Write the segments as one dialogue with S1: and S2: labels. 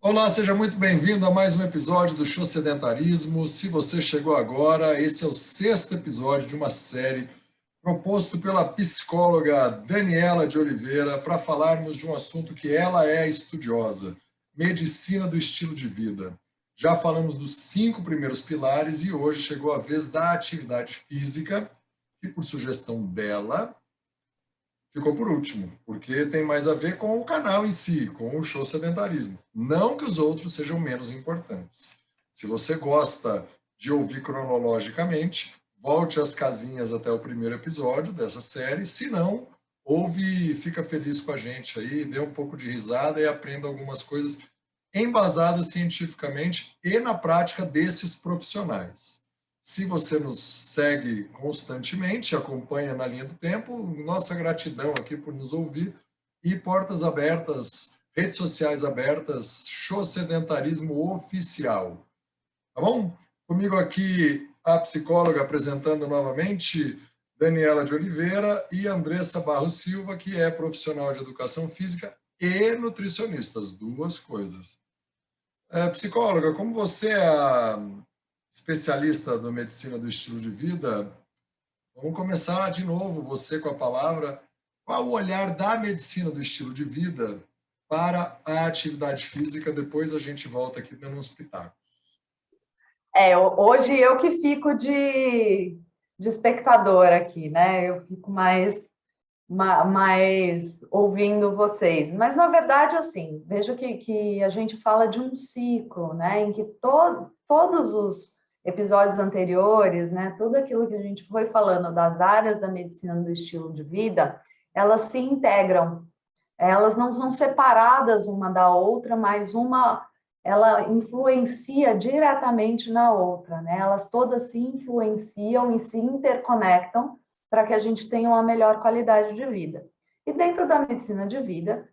S1: Olá, seja muito bem-vindo a mais um episódio do Show Sedentarismo. Se você chegou agora, esse é o sexto episódio de uma série proposto pela psicóloga Daniela de Oliveira para falarmos de um assunto que ela é estudiosa, medicina do estilo de vida. Já falamos dos 5 primeiros pilares e hoje chegou a vez da atividade física, que por sugestão dela ficou por último, porque tem mais a ver com o canal em si, com o Show Sedentarismo. Não que os outros sejam menos importantes. Se você gosta de ouvir cronologicamente, volte as casinhas até o primeiro episódio dessa série. Se não, ouve e fica feliz com a gente aí, dê um pouco de risada e aprenda algumas coisas embasadas cientificamente e na prática desses profissionais. Se você nos segue constantemente, acompanha na linha do tempo, nossa gratidão aqui por nos ouvir e portas abertas, redes sociais abertas, Show Sedentarismo Oficial. Tá bom? Comigo aqui a psicóloga apresentando novamente, Daniela de Oliveira e Andressa Barros Silva, que é profissional de educação física e nutricionista, as duas coisas. Psicóloga, como você é a especialista da medicina do estilo de vida, vamos começar de novo, você com a palavra. Qual o olhar da medicina do estilo de vida para a atividade física? Depois a gente volta aqui dando uns pitacos.
S2: Hoje eu que fico de espectador aqui, né? Eu fico mais ouvindo vocês. Mas, na verdade, assim, vejo que a gente fala de um ciclo, né? Em que todos os episódios anteriores, né? Tudo aquilo que a gente foi falando das áreas da medicina do estilo de vida, elas se integram. Elas não são separadas uma da outra, mas uma ela influencia diretamente na outra, né? Elas todas se influenciam e se interconectam para que a gente tenha uma melhor qualidade de vida. E dentro da medicina de vida,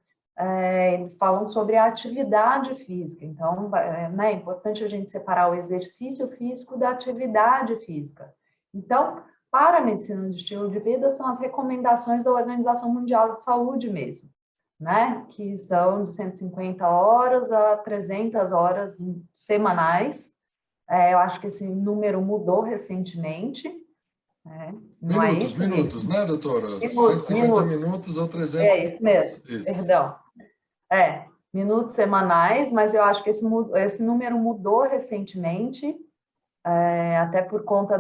S2: eles falam sobre a atividade física. Então, né, é importante a gente separar o exercício físico da atividade física. Então, para a medicina de estilo de vida, são as recomendações da Organização Mundial de Saúde mesmo, né? Que são de 150 horas a 300 horas semanais. Eu acho que esse número mudou recentemente, né? Não é isso?
S1: Minutos, né, doutora?
S2: Minutos,
S1: 150
S2: minutos.
S1: minutos ou 300
S2: É isso
S1: minutos.
S2: mesmo,
S1: Isso.
S2: perdão. Minutos semanais, mas eu acho que esse número mudou recentemente, até por conta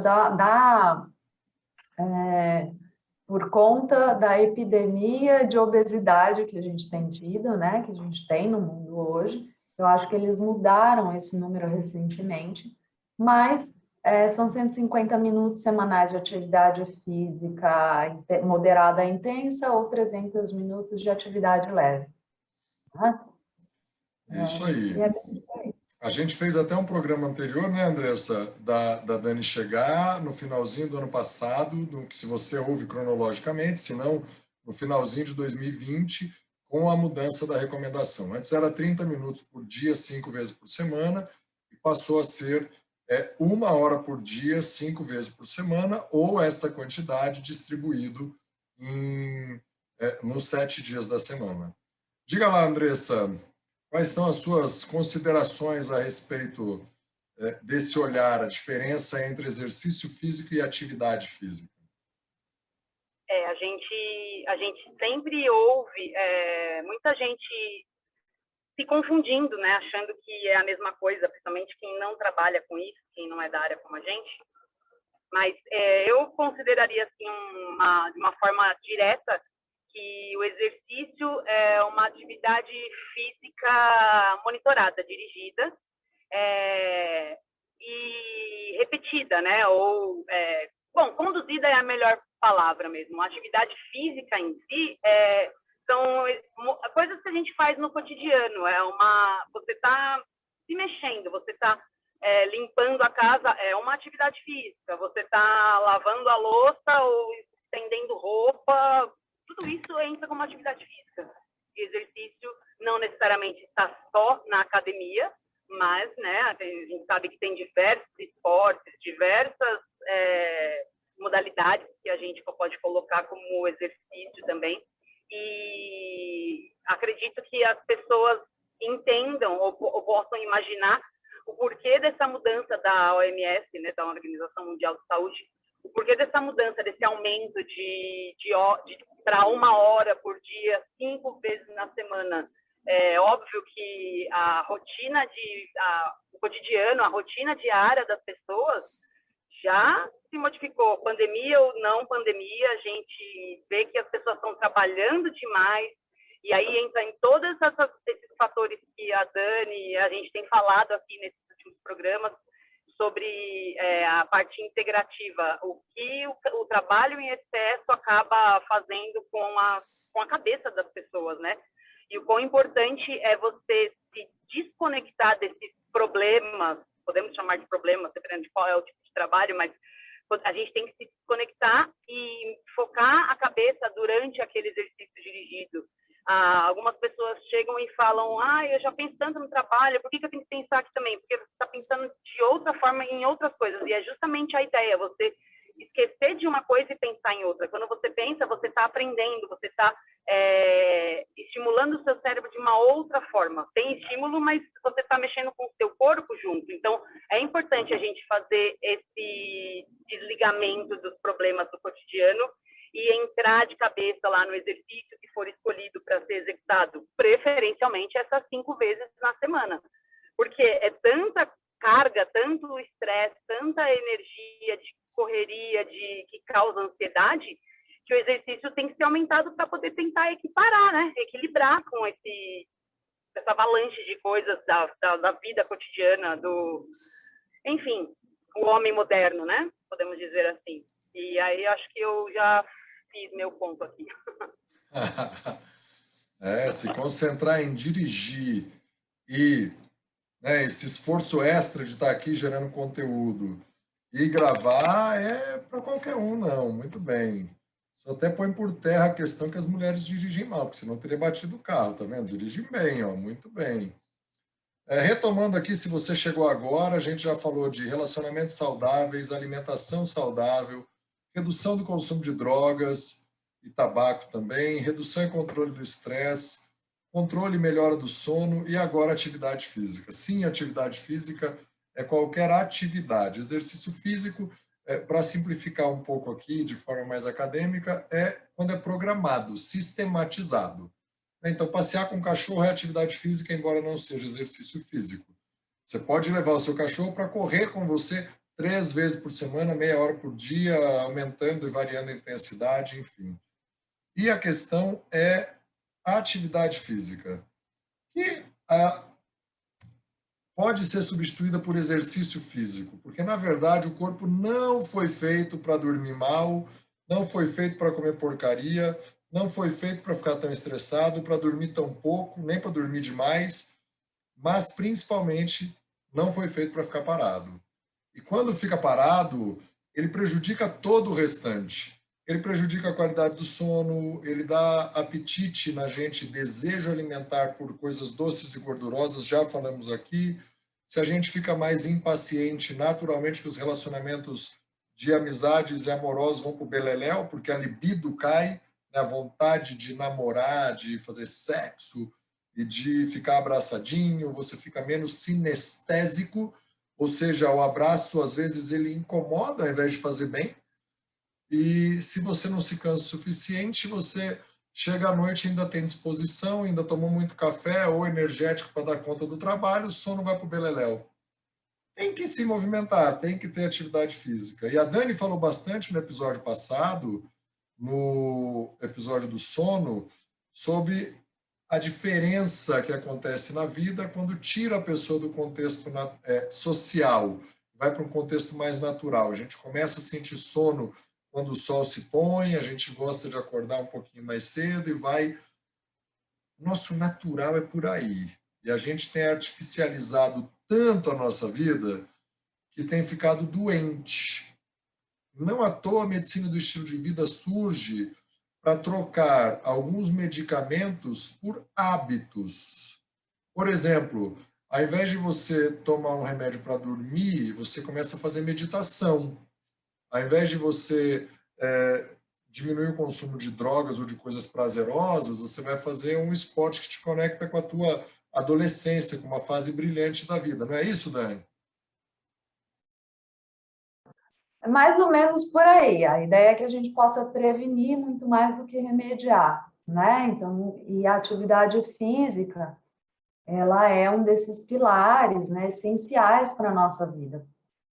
S2: por conta da epidemia de obesidade que a gente tem tido, né, que a gente tem no mundo hoje. Eu acho que eles mudaram esse número recentemente, mas são 150 minutos semanais de atividade física moderada a intensa ou 300 minutos de atividade leve. Né?
S1: Isso aí.
S2: É
S1: A gente fez até um programa anterior, né, Andressa, da Dani chegar no finalzinho do ano passado, se você ouve cronologicamente, se não, no finalzinho de 2020, com a mudança da recomendação. Antes era 30 minutos por dia, 5 vezes por semana, e passou a ser 1 hora por dia, 5 vezes por semana, ou esta quantidade distribuído nos 7 dias da semana. Diga lá, Andressa, quais são as suas considerações a respeito desse olhar, a diferença entre exercício físico e atividade física?
S3: A gente sempre ouve muita gente se confundindo, né, achando que é a mesma coisa, principalmente quem não trabalha com isso, quem não é da área como a gente. Mas eu consideraria, assim, de uma forma direta, que o exercício é uma atividade física monitorada, dirigida e repetida, né? Ou, conduzida é a melhor palavra mesmo. A atividade física em si são coisas que a gente faz no cotidiano. Você está se mexendo, você está limpando a casa, é uma atividade física. Você está lavando a louça ou estendendo roupa, tudo isso entra como atividade física. Exercício não necessariamente está só na academia, mas, né, a gente sabe que tem diversos esportes, diversas modalidades que a gente pode colocar como exercício também. E acredito que as pessoas entendam ou possam imaginar o porquê dessa mudança da OMS, né, da Organização Mundial de Saúde, o porquê dessa mudança, desse aumento para 1 hora por dia, 5 vezes na semana. É óbvio que o cotidiano, a rotina diária das pessoas já se modificou. Pandemia ou não pandemia, a gente vê que as pessoas estão trabalhando demais, e aí entra em todos esses fatores que a Dani e a gente tem falado aqui nesses últimos programas sobre a parte integrativa, o que o trabalho em excesso acaba fazendo com a cabeça das pessoas, né? E o quão importante é você se desconectar desses problemas, podemos chamar de problemas, dependendo de qual é o tipo de trabalho, mas a gente tem que se desconectar e focar a cabeça durante aquele exercício dirigido. Algumas pessoas chegam e falam, eu já penso tanto no trabalho, por que eu tenho que pensar aqui também? Porque você está pensando de outra forma em outras coisas, e é justamente a ideia, você esquecer de uma coisa e pensar em outra. Quando você pensa, você está aprendendo, você está estimulando o seu cérebro de uma outra forma. Tem estímulo, mas você está mexendo com o seu corpo junto. Então, é importante a gente fazer esse desligamento dos problemas do cotidiano e entrar de cabeça lá no exercício que for escolhido para ser executado, preferencialmente essas 5 vezes na semana. Porque é tanta carga, tanto estresse, tanta energia de correria, que causa ansiedade, que o exercício tem que ser aumentado para poder tentar equiparar, né? Equilibrar com essa avalanche de coisas da vida cotidiana, enfim, o homem moderno, né? Podemos dizer assim. E aí acho que eu já fiz meu ponto aqui.
S1: Se concentrar em dirigir e esse esforço extra de estar aqui gerando conteúdo e gravar é para qualquer um, não. Muito bem. Isso até põe por terra a questão que as mulheres dirigem mal, porque senão teria batido o carro, tá vendo? Dirigem bem, ó, muito bem. Retomando aqui, se você chegou agora, a gente já falou de relacionamentos saudáveis, alimentação saudável, redução do consumo de drogas e tabaco também, redução e controle do estresse, controle e melhora do sono e agora atividade física. Sim, atividade física é qualquer atividade. Exercício físico, para simplificar um pouco aqui, de forma mais acadêmica, é quando é programado, sistematizado. Então, passear com o cachorro é atividade física, embora não seja exercício físico. Você pode levar o seu cachorro para correr com você 3 vezes por semana, meia hora por dia, aumentando e variando a intensidade, enfim. E a questão é a atividade física, que pode ser substituída por exercício físico, porque, na verdade, o corpo não foi feito para dormir mal, não foi feito para comer porcaria, não foi feito para ficar tão estressado, para dormir tão pouco, nem para dormir demais, mas, principalmente, não foi feito para ficar parado. E quando fica parado, ele prejudica todo o restante. Ele prejudica a qualidade do sono, ele dá apetite na gente, desejo alimentar por coisas doces e gordurosas, já falamos aqui. Se a gente fica mais impaciente, naturalmente que os relacionamentos de amizades e amorosos vão para o beleléu, porque a libido cai, né? A vontade de namorar, de fazer sexo e de ficar abraçadinho, você fica menos sinestésico, ou seja, o abraço, às vezes, ele incomoda ao invés de fazer bem. E se você não se cansa o suficiente, você chega à noite e ainda tem disposição, ainda tomou muito café ou energético para dar conta do trabalho, o sono vai para o beleléu. Tem que se movimentar, tem que ter atividade física. E a Dani falou bastante no episódio passado, no episódio do sono, sobre a diferença que acontece na vida quando tira a pessoa do contexto social, vai para um contexto mais natural. A gente começa a sentir sono quando o sol se põe, a gente gosta de acordar um pouquinho mais cedo e vai... Nosso natural é por aí. E a gente tem artificializado tanto a nossa vida que tem ficado doente. Não à toa a medicina do estilo de vida surge para trocar alguns medicamentos por hábitos. Por exemplo, ao invés de você tomar um remédio para dormir, você começa a fazer meditação. Ao invés de você diminuir o consumo de drogas ou de coisas prazerosas, você vai fazer um esporte que te conecta com a tua adolescência, como uma fase brilhante da vida. Não é isso, Dani?
S2: É mais ou menos por aí. A ideia é que a gente possa prevenir muito mais do que remediar, né? Então, e a atividade física, ela é um desses pilares, né, essenciais para a nossa vida.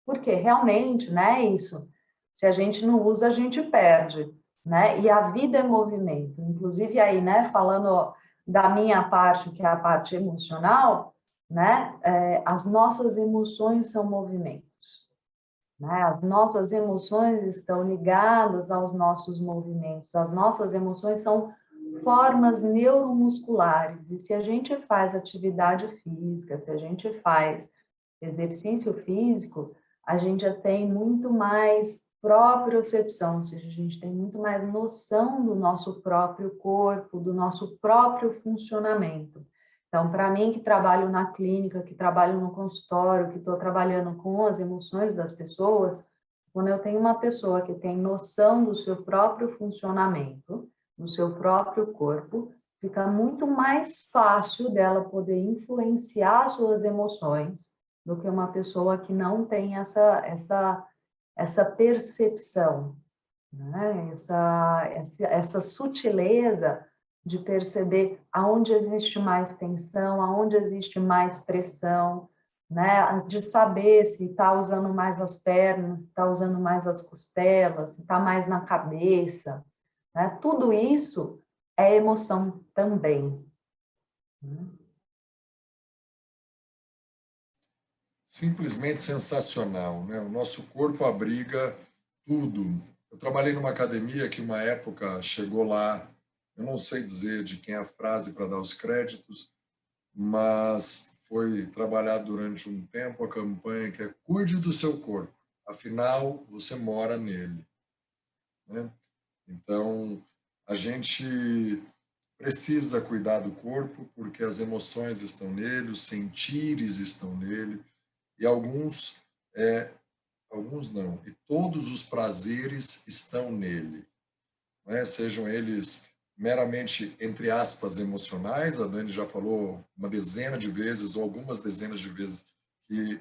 S2: Porque realmente, né, isso, se a gente não usa, a gente perde, né? E a vida é movimento. Inclusive aí, né, falando da minha parte, que é a parte emocional, né, as nossas emoções são movimentos, né? As nossas emoções estão ligadas aos nossos movimentos. As nossas emoções são formas neuromusculares. E se a gente faz atividade física, se a gente faz exercício físico, a gente já tem muito mais propriocepção, ou seja, a gente tem muito mais noção do nosso próprio corpo, do nosso próprio funcionamento. Então, para mim, que trabalho na clínica, que trabalho no consultório, que estou trabalhando com as emoções das pessoas, quando eu tenho uma pessoa que tem noção do seu próprio funcionamento, do seu próprio corpo, fica muito mais fácil dela poder influenciar suas emoções do que uma pessoa que não tem essa percepção, né? Essa sutileza de perceber aonde existe mais tensão, aonde existe mais pressão, né? De saber se está usando mais as pernas, se está usando mais as costelas, se está mais na cabeça, né? Tudo isso é emoção também, né?
S1: Simplesmente sensacional, né? O nosso corpo abriga tudo. Eu trabalhei numa academia que uma época chegou lá, eu não sei dizer de quem é a frase para dar os créditos, mas foi trabalhar durante um tempo a campanha que é cuide do seu corpo, afinal você mora nele, né? Então a gente precisa cuidar do corpo porque as emoções estão nele, os sentires estão nele e alguns não, e todos os prazeres estão nele, né? Sejam eles meramente, entre aspas, emocionais, a Dani já falou uma dezena de vezes, ou algumas dezenas de vezes, que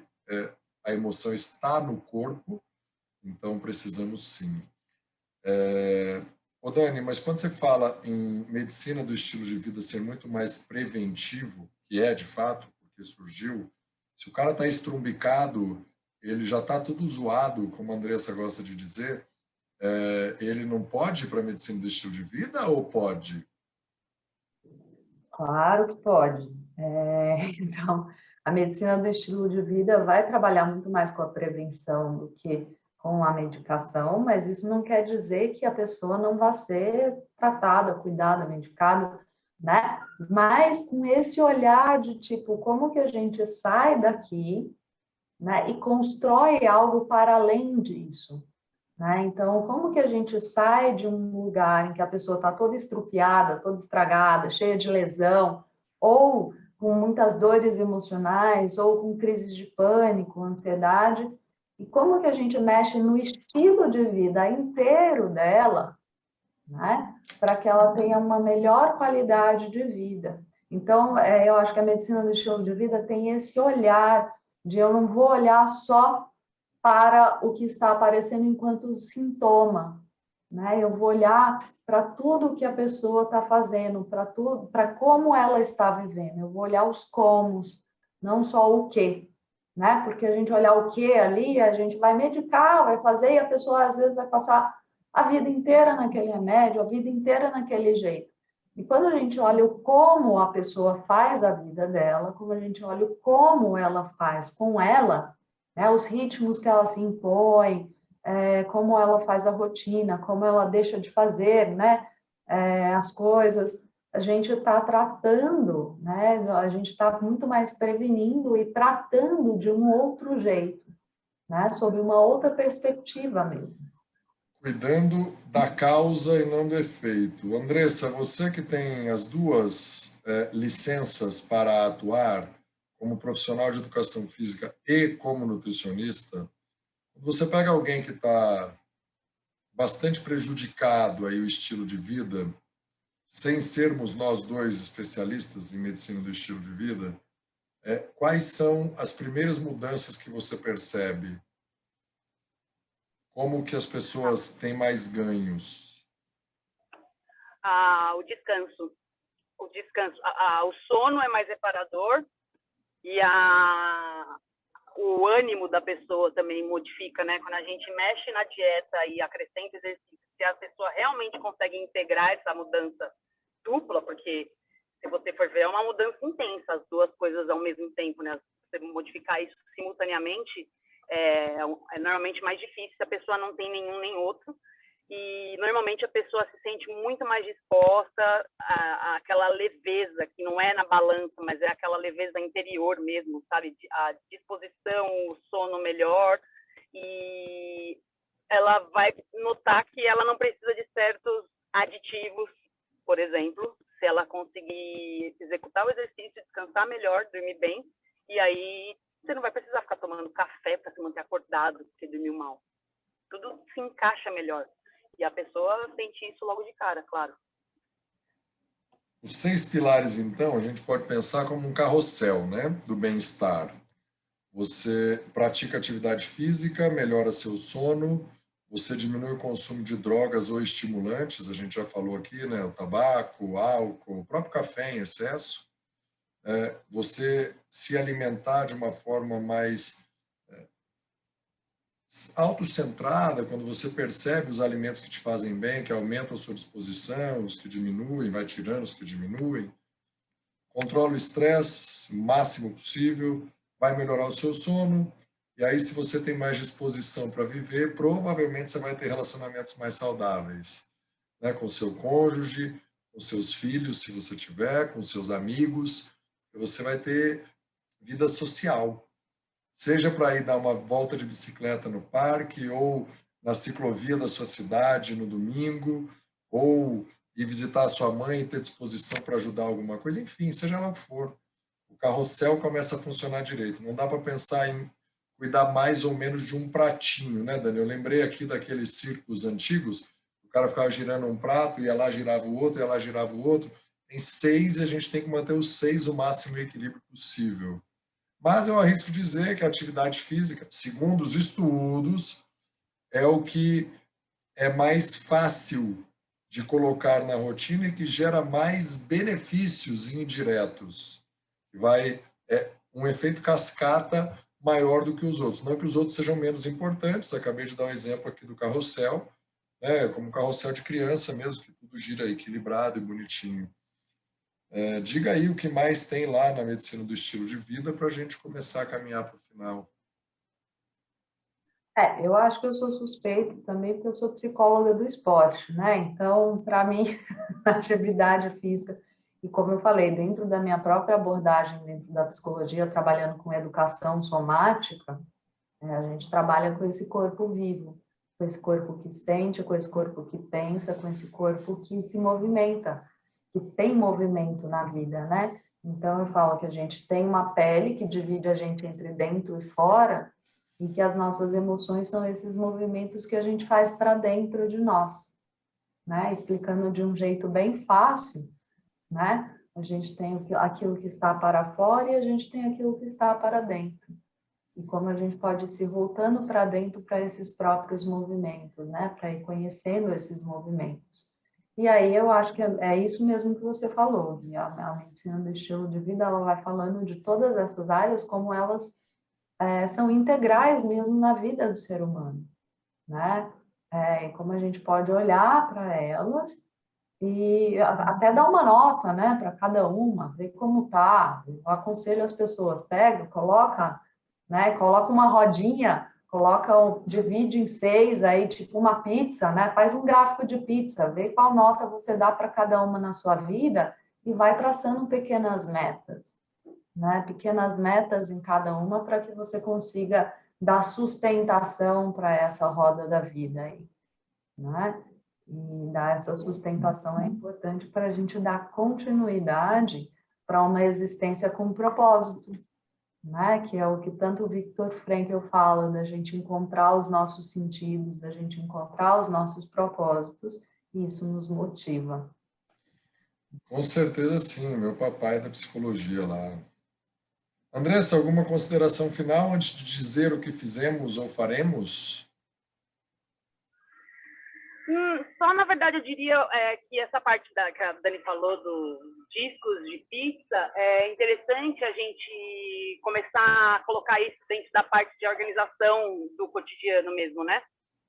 S1: a emoção está no corpo, então precisamos sim. Ô Dani, mas quando você fala em medicina do estilo de vida ser muito mais preventivo, que é de fato, porque surgiu, se o cara está estrumbicado, ele já está tudo zoado, como a Andressa gosta de dizer, ele não pode ir para a medicina do estilo de vida ou pode?
S2: Claro que pode. Então, a medicina do estilo de vida vai trabalhar muito mais com a prevenção do que com a medicação, mas isso não quer dizer que a pessoa não vá ser tratada, cuidada, medicada, né? Mas com esse olhar de tipo, como que a gente sai daqui, né, e constrói algo para além disso, né? Então, como que a gente sai de um lugar em que a pessoa está toda estrupiada, toda estragada, cheia de lesão, ou com muitas dores emocionais, ou com crises de pânico, ansiedade, e como que a gente mexe no estilo de vida inteiro dela, né? Para que ela tenha uma melhor qualidade de vida. Então, eu acho que a medicina do estilo de vida tem esse olhar de eu não vou olhar só para o que está aparecendo enquanto sintoma, né? Eu vou olhar para tudo que a pessoa está fazendo, para tudo, para como ela está vivendo. Eu vou olhar os comos, não só o que, né? Porque a gente olhar o que ali, a gente vai medicar, vai fazer e a pessoa às vezes vai passar a vida inteira naquele remédio, a vida inteira naquele jeito. E quando a gente olha o como a pessoa faz a vida dela, como a gente olha o como ela faz com ela, né, os ritmos que ela se impõe, como ela faz a rotina, como ela deixa de fazer, né, as coisas, a gente está tratando, né, a gente está muito mais prevenindo e tratando de um outro jeito, né, sob uma outra perspectiva mesmo.
S1: Cuidando da causa e não do efeito. Andressa, você que tem as duas licenças para atuar como profissional de educação física e como nutricionista, você pega alguém que está bastante prejudicado aí o estilo de vida, sem sermos nós dois especialistas em medicina do estilo de vida, quais são as primeiras mudanças que você percebe? Como que as pessoas têm mais ganhos?
S3: O descanso. O sono é mais reparador e o ânimo da pessoa também modifica, né? Quando a gente mexe na dieta e acrescenta exercício, se a pessoa realmente consegue integrar essa mudança dupla, porque se você for ver, é uma mudança intensa, as duas coisas ao mesmo tempo, né? Você modificar isso simultaneamente é normalmente mais difícil se a pessoa não tem nenhum nem outro. E normalmente a pessoa se sente muito mais disposta àquela leveza, que não é na balança, mas é aquela leveza interior mesmo, sabe? A disposição, o sono melhor, e ela vai notar que ela não precisa de certos aditivos, por exemplo, se ela conseguir executar o exercício, descansar melhor, dormir bem, e aí você não vai precisar ficar tomando café para se manter acordado, porque dormiu mal. Tudo se encaixa melhor. E a pessoa sente isso logo de cara, claro.
S1: Os 6 pilares, então, a gente pode pensar como um carrossel, né, do bem-estar. Você pratica atividade física, melhora seu sono, você diminui o consumo de drogas ou estimulantes, a gente já falou aqui, né, o tabaco, o álcool, o próprio café em excesso. Você se alimentar de uma forma mais autocentrada, quando você percebe os alimentos que te fazem bem, que aumentam a sua disposição, os que diminuem, vai tirando os que diminuem. Controla o estresse o máximo possível, vai melhorar o seu sono, e aí se você tem mais disposição para viver, provavelmente você vai ter relacionamentos mais saudáveis, né? Com seu cônjuge, com seus filhos, se você tiver, com seus amigos, você vai ter vida social. Seja para ir dar uma volta de bicicleta no parque, ou na ciclovia da sua cidade no domingo, ou ir visitar a sua mãe e ter disposição para ajudar alguma coisa, enfim, seja lá o que for. O carrossel começa a funcionar direito. Não dá para pensar em cuidar mais ou menos de um pratinho, né, Dani? Eu lembrei aqui daqueles circos antigos, o cara ficava girando um prato, ia lá, girava o outro, ia lá, girava o outro. Tem 6 e a gente tem que manter os 6 o máximo equilíbrio possível. Mas eu arrisco dizer que a atividade física, segundo os estudos, é o que é mais fácil de colocar na rotina e que gera mais benefícios indiretos. Um efeito cascata maior do que os outros. Não que os outros sejam menos importantes, acabei de dar um exemplo aqui do carrossel, né, como um carrossel de criança mesmo, que tudo gira equilibrado e bonitinho. Diga aí o que mais tem lá na medicina do estilo de vida para a gente começar a caminhar para o final.
S2: Eu acho que eu sou suspeita também porque eu sou psicóloga do esporte, né? Então, para mim, a atividade física, e como eu falei, dentro da minha própria abordagem, dentro da psicologia, trabalhando com educação somática, a gente trabalha com esse corpo vivo, com esse corpo que sente, com esse corpo que pensa, com esse corpo que se movimenta, que tem movimento na vida, né? Então, eu falo que a gente tem uma pele que divide a gente entre dentro e fora, e que as nossas emoções são esses movimentos que a gente faz para dentro de nós, né? Explicando de um jeito bem fácil, né? A gente tem aquilo que está para fora e a gente tem aquilo que está para dentro. E como a gente pode ir se voltando para dentro para esses próprios movimentos, né? Para ir conhecendo esses movimentos. E aí eu acho que é isso mesmo que você falou. A medicina do estilo de vida, ela vai falando de todas essas áreas, como elas são integrais mesmo na vida do ser humano, né? E como a gente pode olhar para elas e até dar uma nota, né, para cada uma, ver como tá. Eu aconselho as pessoas, pega, coloca, né, coloca uma rodinha, divide em 6 aí, tipo uma pizza, né? Faz um gráfico de pizza, vê qual nota você dá para cada uma na sua vida e vai traçando pequenas metas, né? Pequenas metas em cada uma para que você consiga dar sustentação para essa roda da vida aí, né? E dar essa sustentação é importante para a gente dar continuidade para uma existência com propósito, né? Que é o que tanto o Viktor Frankl fala, da gente encontrar os nossos sentidos, da gente encontrar os nossos propósitos, e isso nos motiva.
S1: Com certeza sim, meu papai é da psicologia lá. Andressa, alguma consideração final antes de dizer o que fizemos ou faremos?
S3: Só, na verdade, eu diria que essa parte que a Dani falou dos discos de pizza, é interessante a gente começar a colocar isso dentro da parte de organização do cotidiano mesmo, né?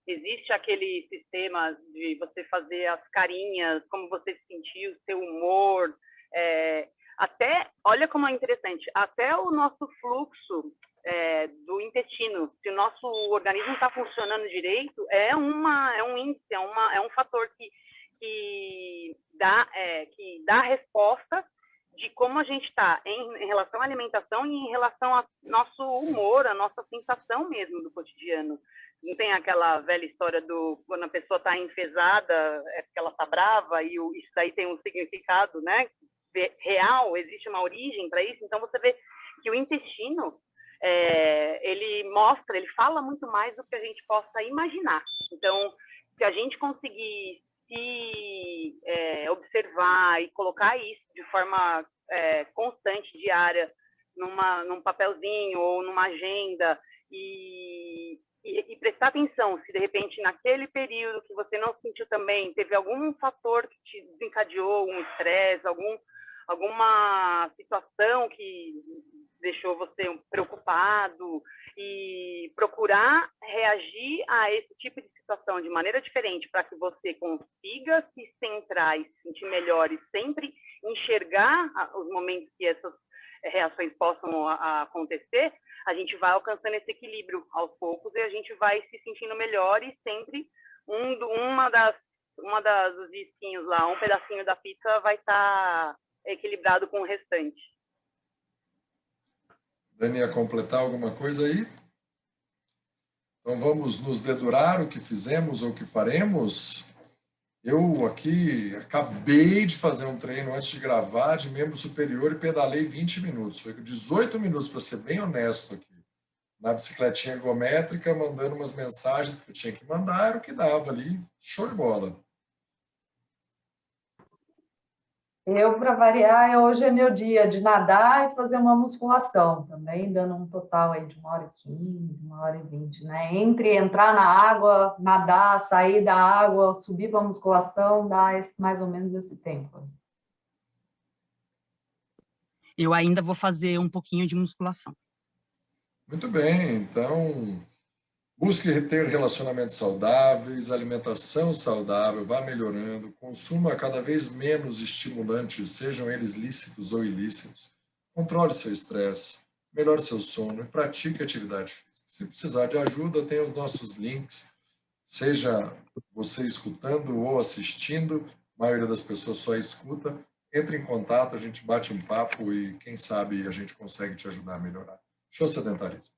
S3: Existe aquele sistema de você fazer as carinhas, como você se sentiu, seu humor, até, olha como é interessante, até o nosso fluxo do intestino, se o nosso organismo está funcionando direito, é um índice, é um fator que dá resposta de como a gente está em relação à alimentação e em relação ao nosso humor, a nossa sensação mesmo do cotidiano. Não tem aquela velha história do quando a pessoa está enfesada, é porque ela está brava, e isso daí tem um significado, né, real, existe uma origem para isso. Então, você vê que o intestino, ele fala muito mais do que a gente possa imaginar. Então, se a gente conseguir se observar e colocar isso de forma constante, diária, num papelzinho ou numa agenda, e prestar atenção se de repente naquele período que você não sentiu também, teve algum fator que te desencadeou um estresse, alguma situação que deixou você preocupado, e procurar reagir a esse tipo de situação de maneira diferente para que você consiga se centrar e se sentir melhor e sempre enxergar os momentos que essas reações possam acontecer, a gente vai alcançando esse equilíbrio aos poucos e a gente vai se sentindo melhor, e sempre uma dos disquinhos lá, um pedacinho da pizza vai estar equilibrado com o restante.
S1: Dani, ia completar alguma coisa aí? Então vamos nos dedurar o que fizemos ou o que faremos? Eu aqui acabei de fazer um treino antes de gravar de membro superior e pedalei 20 minutos. Foi 18 minutos, para ser bem honesto aqui. Na bicicletinha ergométrica, mandando umas mensagens que eu tinha que mandar, era o que dava ali. Show de bola.
S2: Eu, para variar, hoje é meu dia de nadar e fazer uma musculação também, dando um total aí de 1h15, 1h20, né? Entre entrar na água, nadar, sair da água, subir para a musculação, dá mais ou menos esse tempo.
S4: Eu ainda vou fazer um pouquinho de musculação.
S1: Muito bem, então busque ter relacionamentos saudáveis, alimentação saudável, vá melhorando, consuma cada vez menos estimulantes, sejam eles lícitos ou ilícitos, controle seu estresse, melhore seu sono e pratique atividade física. Se precisar de ajuda, tem os nossos links, seja você escutando ou assistindo, a maioria das pessoas só escuta, entre em contato, a gente bate um papo e quem sabe a gente consegue te ajudar a melhorar. Show Sedentarismo.